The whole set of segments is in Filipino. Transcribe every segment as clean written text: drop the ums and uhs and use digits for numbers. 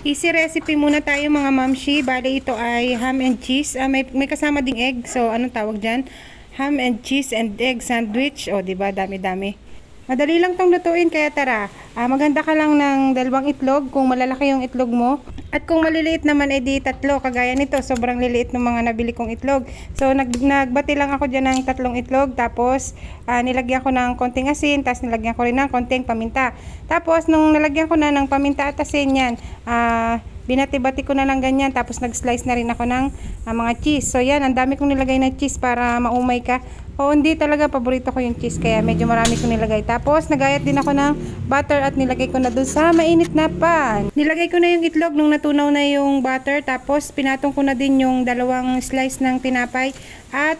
Easy recipe muna tayo mga mamshi. Bali ito ay ham and cheese. May kasama ding egg. So anong tawag dyan? Ham and cheese and egg sandwich. O diba, dami-dami. Madali lang tong lutuin, kaya tara. Maganda ka lang ng 2 itlog kung malalaki yung itlog mo. At kung maliliit naman, edi 3. Kagaya nito, sobrang liliit ng mga nabili kong itlog. So nagbati lang ako dyan ng 3 itlog. Tapos nilagyan ko ng konting asin. Tapos nilagyan ko rin ng konting paminta. Tapos nung nalagyan ko na ng paminta at asin yan, binati-bati ko na lang ganyan. Tapos nag-slice na rin ako ng mga cheese. So yan, ang dami kong nilagay na cheese para maumay ka. O hindi talaga, paborito ko yung cheese, kaya medyo marami kong nilagay. Tapos nagayat din ako ng butter at nilagay ko na dun sa mainit na pan. Nilagay ko na yung itlog nung natunaw na yung butter. Tapos pinatong ko na din yung 2 slice ng tinapay. At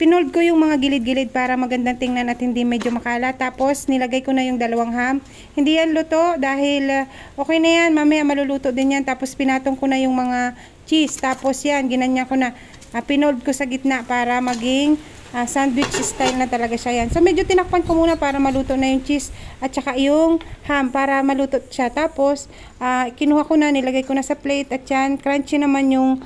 pinold ko yung mga gilid-gilid para magandang tingnan at hindi medyo makala. Tapos nilagay ko na yung 2 ham. Hindi yan luto dahil okay na yan, mamaya maluluto din yan. Tapos pinatong ko na yung mga cheese. Tapos yan, ginanya ko na. Pinold ko sa gitna para maging sandwich style na talaga siya yan. So medyo tinakpan ko muna para maluto na yung cheese at saka yung ham para maluto siya. Tapos kinuha ko na, nilagay ko na sa plate at yan, crunchy naman yung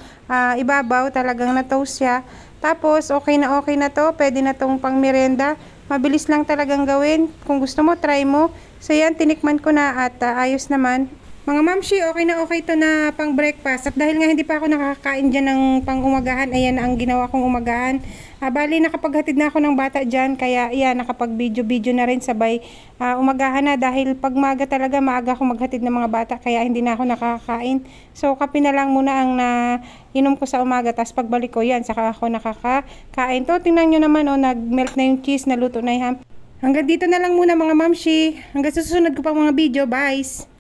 ibabaw, talagang na-toast siya. Tapos okay na to, pwede na tong pang merienda. Mabilis lang talagang gawin. Kung gusto mo, try mo. So yan, tinikman ko na at ayos naman. Mga mamshi, okay na okay to na pang breakfast. At dahil nga hindi pa ako nakakain dyan ng pang umagahan, ayan na ang ginawa kong umagahan. Bali, nakapaghatid na ako ng bata dyan, kaya ayan, nakapag-video na rin sabay umagahan na. Dahil pag maga talaga, maaga ako maghatid ng mga bata, kaya hindi na ako nakakain. So, kape na lang muna ang inom ko sa umaga, tapos pagbalik ko yan, saka ako nakakain. To, tingnan nyo naman, nag-melt na yung cheese, naluto na yung ham. Hanggang dito na lang muna mga mamshi. Hanggang sa susunod ko pang mga video. Bye!